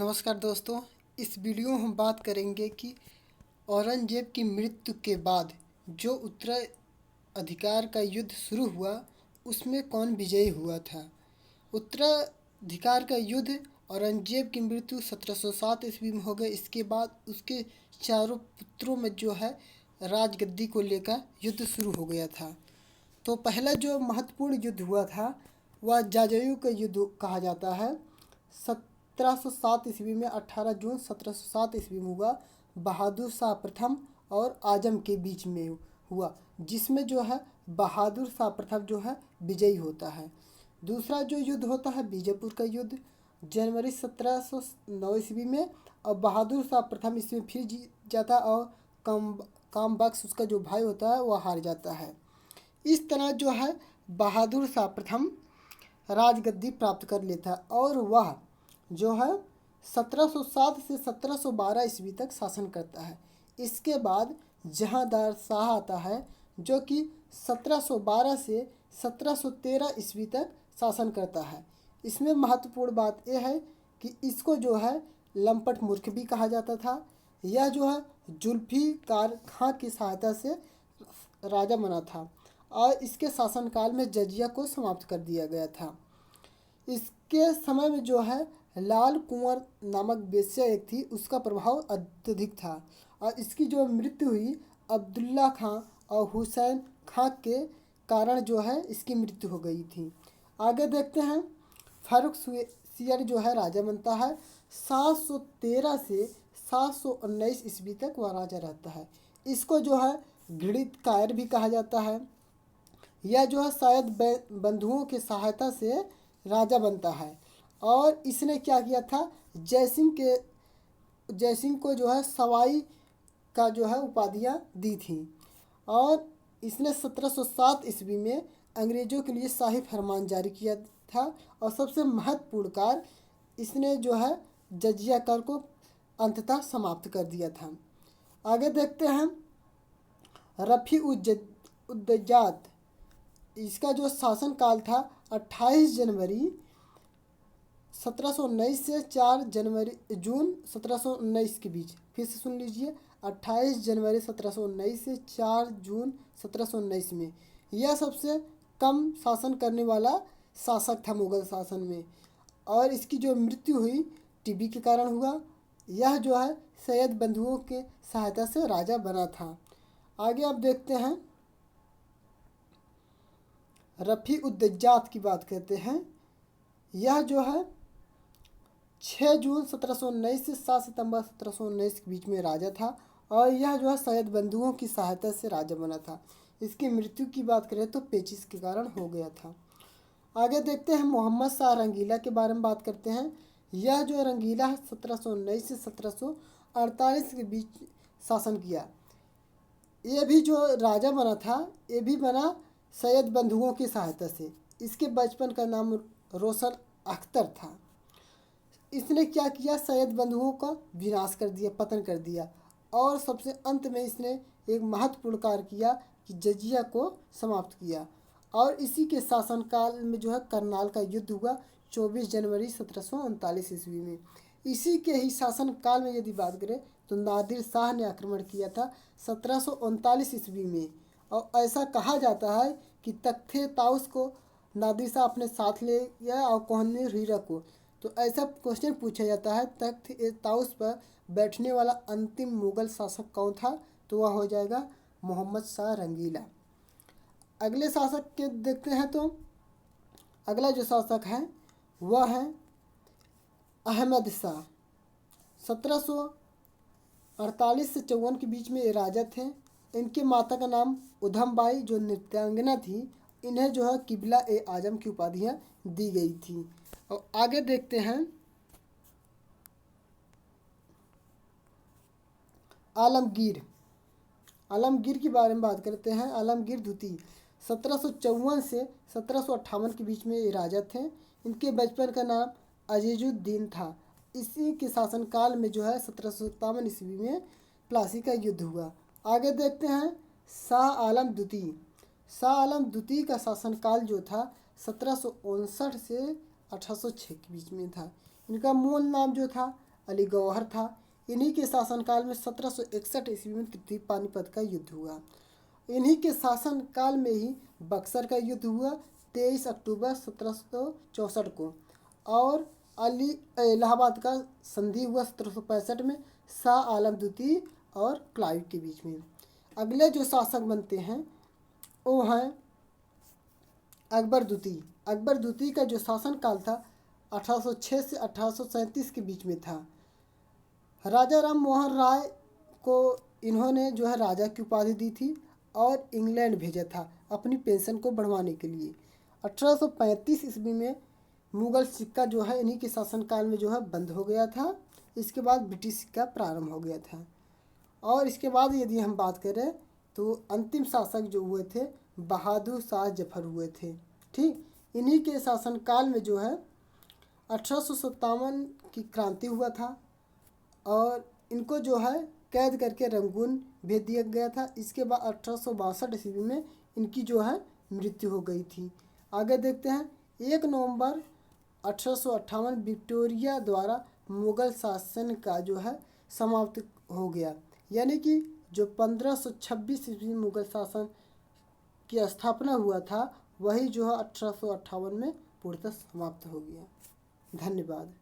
नमस्कार दोस्तों। इस वीडियो में हम बात करेंगे कि औरंगजेब की मृत्यु के बाद जो उत्तराधिकार का युद्ध शुरू हुआ उसमें कौन विजयी हुआ था। उत्तराधिकार का युद्ध औरंगजेब की मृत्यु 1707 ईस्वी में हो गई। इसके बाद उसके चारों पुत्रों में जो है राजगद्दी को लेकर युद्ध शुरू हो गया था। तो पहला जो महत्वपूर्ण युद्ध हुआ था वह जटायु का युद्ध कहा जाता है। 1707 ईस्वी में 18 जून 1707 ईस्वी में हुआ। बहादुर शाह प्रथम और आजम के बीच में हुआ, जिसमें जो है बहादुर शाह प्रथम जो है विजयी होता है। दूसरा जो युद्ध होता है बीजापुर का युद्ध, जनवरी 1709 ईस्वी में। और बहादुर शाह प्रथम इसमें फिर जीत जाता और काम बख्श उसका जो भाई होता है वह हार जाता है। इस तरह जो है बहादुर शाह प्रथम राजगद्दी प्राप्त कर लेता है और वह जो है 1707 से 1712 ईस्वी तक शासन करता है। इसके बाद जहांदार शाह आता है जो कि 1712 से 1713 ईस्वी तक शासन करता है। इसमें महत्वपूर्ण बात यह है कि इसको जो है लंपट मूर्ख भी कहा जाता था। यह जो है जुल्फिकार खां की सहायता से राजा बना था और इसके शासनकाल में जजिया को समाप्त कर दिया गया था। इसके समय में जो है लाल कुंवर नामक वेश्या एक थी, उसका प्रभाव अत्यधिक था और इसकी जो मृत्यु हुई अब्दुल्ला खां और हुसैन खां के कारण जो है इसकी मृत्यु हो गई थी। आगे देखते हैं। फारूक सियर जो है राजा बनता है। 713 से 719 ईस्वी तक वह राजा रहता है। इसको जो है घृणित कायर भी कहा जाता है। यह जो है शायद बंधुओं की सहायता से राजा बनता है और इसने क्या किया था, जयसिंह को जो है सवाई का जो है उपाधियाँ दी थी और इसने 1707 ईस्वी में अंग्रेज़ों के लिए शाही फरमान जारी किया था और सबसे महत्वपूर्ण कार्य इसने जो है जजिया कर को अंततः समाप्त कर दिया था। आगे देखते हैं। रफ़ी उद्दजात, इसका जो शासन काल था 28 जनवरी 1719 से 4 जून 1719 के बीच। फिर से सुन लीजिए, 28 जनवरी 1719 से 4 जून 1719 में। यह सबसे कम शासन करने वाला शासक था मुग़ल शासन में और इसकी जो मृत्यु हुई टीबी के कारण हुआ। यह जो है सैयद बंधुओं के सहायता से राजा बना था। आगे आप देखते हैं। रफ़ी उद्दजात की बात करते हैं। यह जो है 6 जून 1719 से 7 सितंबर 1719 के बीच में राजा था और यह जो है सैयद बंधुओं की सहायता से राजा बना था। इसकी मृत्यु की बात करें तो पेचिश के कारण हो गया था। आगे देखते हैं। मोहम्मद शाह रंगीला के बारे में बात करते हैं। यह जो रंगीला 1719 से 1748 के बीच शासन किया। ये भी जो राजा बना था ये भी बना सैयद बंधुओं की सहायता से। इसके बचपन का नाम रोशन अख्तर था। इसने क्या किया, सैयद बंधुओं का विनाश कर दिया, पतन कर दिया और सबसे अंत में इसने एक महत्वपूर्ण कार्य किया कि जजिया को समाप्त किया और इसी के शासनकाल में जो है करनाल का युद्ध हुआ 24 जनवरी 1739 ईस्वी में। इसी के ही शासनकाल में यदि बात करें तो नादिर शाह ने आक्रमण किया था 1739 ईस्वी में और ऐसा कहा जाता है कि तख्ते ताउस को नादिर शाह अपने साथ ले गया और कोहिनूर हीरा को। तो ऐसा क्वेश्चन पूछा जाता है तख्त ताउस पर बैठने वाला अंतिम मुग़ल शासक कौन था, तो वह हो जाएगा मोहम्मद शाह रंगीला। अगले शासक के देखते हैं तो अगला जो शासक है वह है अहमद शाह। 1748 से 54 के बीच में ये राजा थे। इनके माता का नाम उधम बाई जो नृत्यांगना थी। इन्हें जो है किबला ए आजम की उपाधियाँ दी गई थी। और आगे देखते हैं। आलमगीर के बारे में बात करते हैं। आलमगीर द्वितीय 1754 से 1758 के बीच में ये राजा थे। इनके बचपन का नाम अजीजुद्दीन था। इसी के शासनकाल में जो है 1757 ईस्वी में प्लासी का युद्ध हुआ। आगे देखते हैं। शाह आलम द्वितीय। शाह आलम द्वितीय का शासनकाल जो था 1759 से 1806 के बीच में था। इनका मूल नाम जो था अली गौहर था। इन्हीं के शासनकाल में 1761 ईस्वी में तृतीय पानीपत का युद्ध हुआ। इन्हीं के शासनकाल में ही बक्सर का युद्ध हुआ 23 अक्टूबर 1764 को, और इलाहाबाद का संधि हुआ 1765 में शाह आलम द्वितीय और क्लाइव के बीच में। अगले जो शासक बनते हैं वो हैं अकबर द्वितीय। अकबर द्वितीय का जो शासनकाल था 1806 से 1837 के बीच में था। राजा राम मोहन राय को इन्होंने जो है राजा की उपाधि दी थी और इंग्लैंड भेजा था अपनी पेंशन को बढ़वाने के लिए। 1835 ईस्वी में मुगल सिक्का जो है इन्हीं के शासनकाल में जो है बंद हो गया था। इसके बाद ब्रिटिश सिक्का प्रारंभ हो गया था। और इसके बाद यदि हम बात करें तो अंतिम शासक जो हुए थे बहादुर शाह जफर हुए थे। ठीक, इन्हीं के शासनकाल में जो है 1857 की क्रांति हुआ था और इनको जो है कैद करके रंगून भेज दिया गया था। इसके बाद 1862 ईस्वी में इनकी जो है मृत्यु हो गई थी। आगे देखते हैं 1 नवंबर 1858 विक्टोरिया द्वारा मुगल शासन का जो है समाप्त हो गया, यानी कि जो 1526 ईस्वी मुगल शासन की स्थापना हुआ था वही जो है 1858 में पूर्णतः समाप्त हो गया। धन्यवाद।